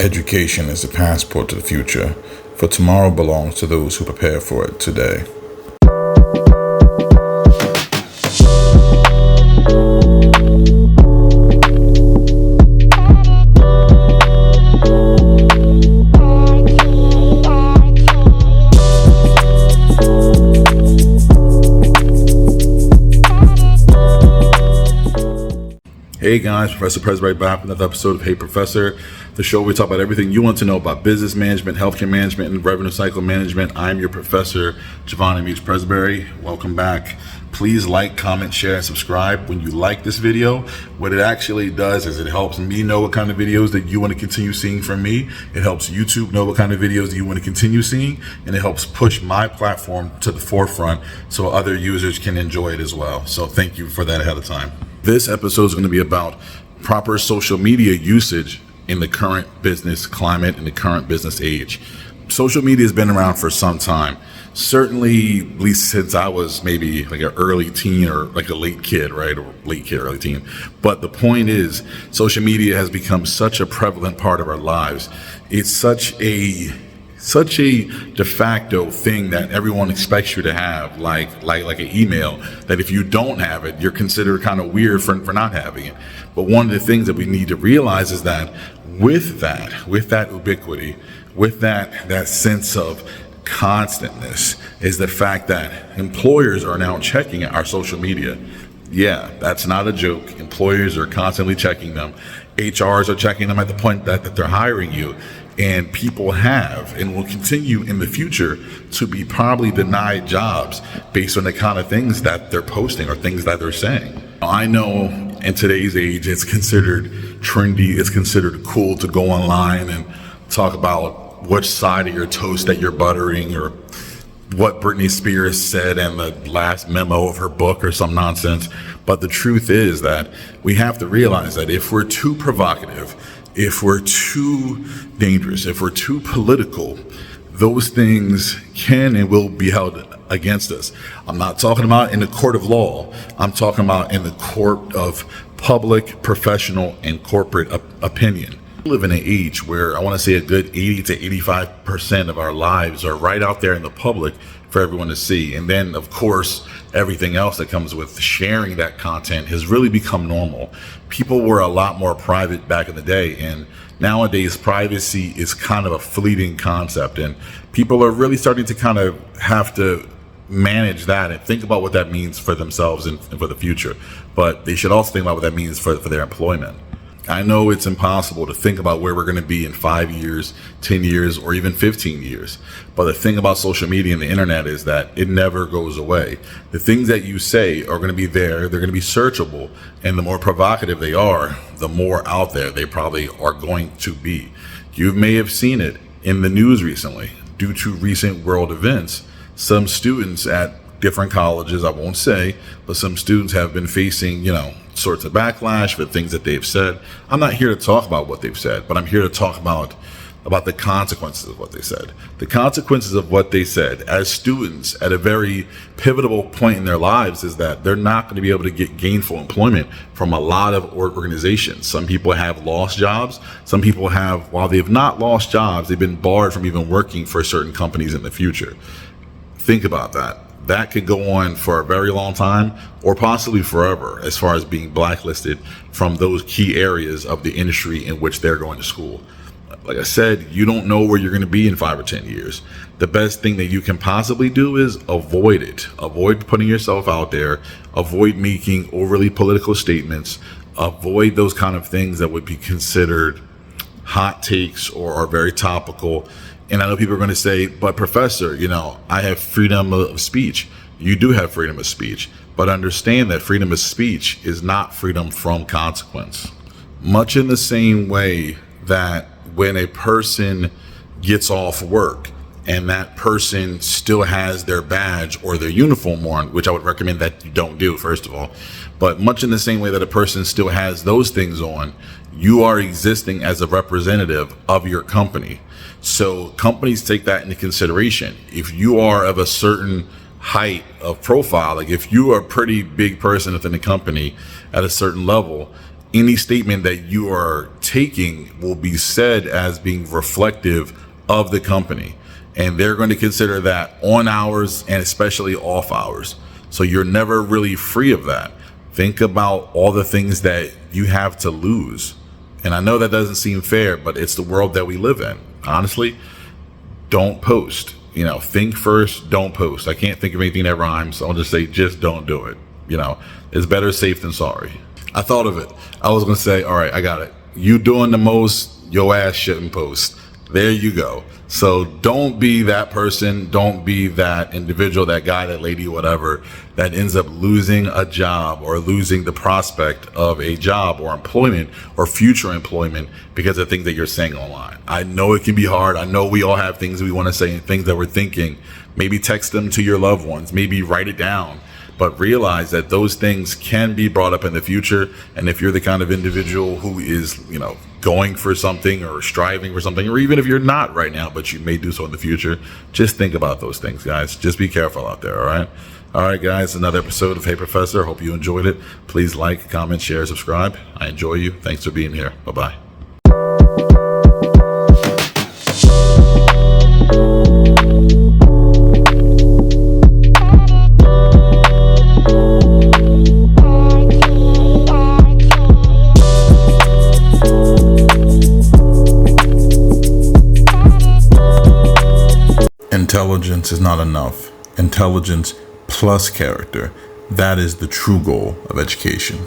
Education is the passport to the future, for tomorrow belongs to those who prepare for it today. Hey guys, Professor Prez right back with another episode of Hey Professor, the show where we talk about everything you want to know about business management, healthcare management, and revenue cycle management. I'm your professor, Giovanni Meach Presbury. Welcome back. Please like, comment, share, and subscribe. When you like this video, what it actually does is it helps me know what kind of videos that you want to continue seeing from me. It helps YouTube know what kind of videos you want to continue seeing, and it helps push my platform to the forefront so other users can enjoy it as well. So thank you for that ahead of time. This episode is going to be about proper social media usage in the current business climate, in the current business age. Social media has been around for some time. Certainly, at least since I was maybe like an early teen or like a late kid, right? Or late kid, early teen. But the point is, social media has become such a prevalent part of our lives. It's such a de facto thing that everyone expects you to have, like an email, that if you don't have it, you're considered kind of weird for not having it. But one of the things that we need to realize is that with that ubiquity, with that sense of constantness, is the fact that employers are now checking our social media. Yeah, that's not a joke. Employers are constantly checking them. HRs are checking them at the point that they're hiring you. And people have and will continue in the future to be probably denied jobs based on the kind of things that they're posting or things that they're saying. I know in today's age, it's considered trendy, it's considered cool to go online and talk about which side of your toast that you're buttering, or what Britney Spears said in the last memo of her book or some nonsense. But the truth is that we have to realize that if we're too provocative, if we're too dangerous, if we're too political, those things can and will be held against us. I'm not talking about in the court of law. I'm talking about in the court of public, professional, and corporate opinion. We live in an age where I want to say a good 80 to 85% of our lives are right out there in the public for everyone to see. And then, of course, everything else that comes with sharing that content has really become normal. People were a lot more private back in the day, and nowadays privacy is kind of a fleeting concept, and people are really starting to kind of have to manage that and think about what that means for themselves and for the future. But they should also think about what that means for their employment. I know it's impossible to think about where we're going to be in 5 years, 10 years, or even 15 years. But the thing about social media and the internet is that it never goes away. The things that you say are going to be there. They're going to be searchable. And the more provocative they are, the more out there they probably are going to be. You may have seen it in the news recently. Due to recent world events, some students at different colleges, I won't say, but some students have been facing, sorts of backlash for things that they've said. I'm not here to talk about what they've said, but I'm here to talk about the consequences of what they said. The consequences of what they said as students at a very pivotal point in their lives is that they're not going to be able to get gainful employment from a lot of organizations. Some people have lost jobs. Some people have, while they've not lost jobs, they've been barred from even working for certain companies in the future. Think about that. That could go on for a very long time, or possibly forever, as far as being blacklisted from those key areas of the industry in which they're going to school. Like I said, you don't know where you're going to be in 5 or 10 years. The best thing that you can possibly do is avoid it. Avoid putting yourself out there. Avoid making overly political statements. Avoid those kind of things that would be considered hot takes or are very topical. And I know people are going to say, but Professor, I have freedom of speech. You do have freedom of speech, but understand that freedom of speech is not freedom from consequence. Much in the same way that when a person gets off work and that person still has their badge or their uniform on, which I would recommend that you don't do, first of all, but much in the same way that a person still has those things on, you are existing as a representative of your company. So companies take that into consideration. If you are of a certain height of profile, like if you are a pretty big person within the company at a certain level, any statement that you are taking will be said as being reflective of the company. And they're going to consider that on hours and especially off hours. So you're never really free of that. Think about all the things that you have to lose. And I know that doesn't seem fair, but it's the world that we live in. Honestly, don't post. Think first, don't post. I can't think of anything that rhymes, so I'll just say, just don't do it. It's better safe than sorry. I thought of it. I was going to say, all right, I got it. You doing the most, your ass shouldn't post. There you go. So don't be that person. Don't be that individual, that guy, that lady, whatever, that ends up losing a job or losing the prospect of a job or employment or future employment because of things that you're saying online. I know it can be hard. I know we all have things we want to say and things that we're thinking. Maybe text them to your loved ones. Maybe write it down. But realize that those things can be brought up in the future. And if you're the kind of individual who is, going for something or striving for something, or even if you're not right now, but you may do so in the future, just think about those things, guys. Just be careful out there, all right? All right, guys, another episode of Hey Professor. Hope you enjoyed it. Please like, comment, share, subscribe. I enjoy you. Thanks for being here. Bye-bye. Intelligence is not enough. Intelligence plus character. That is the true goal of education.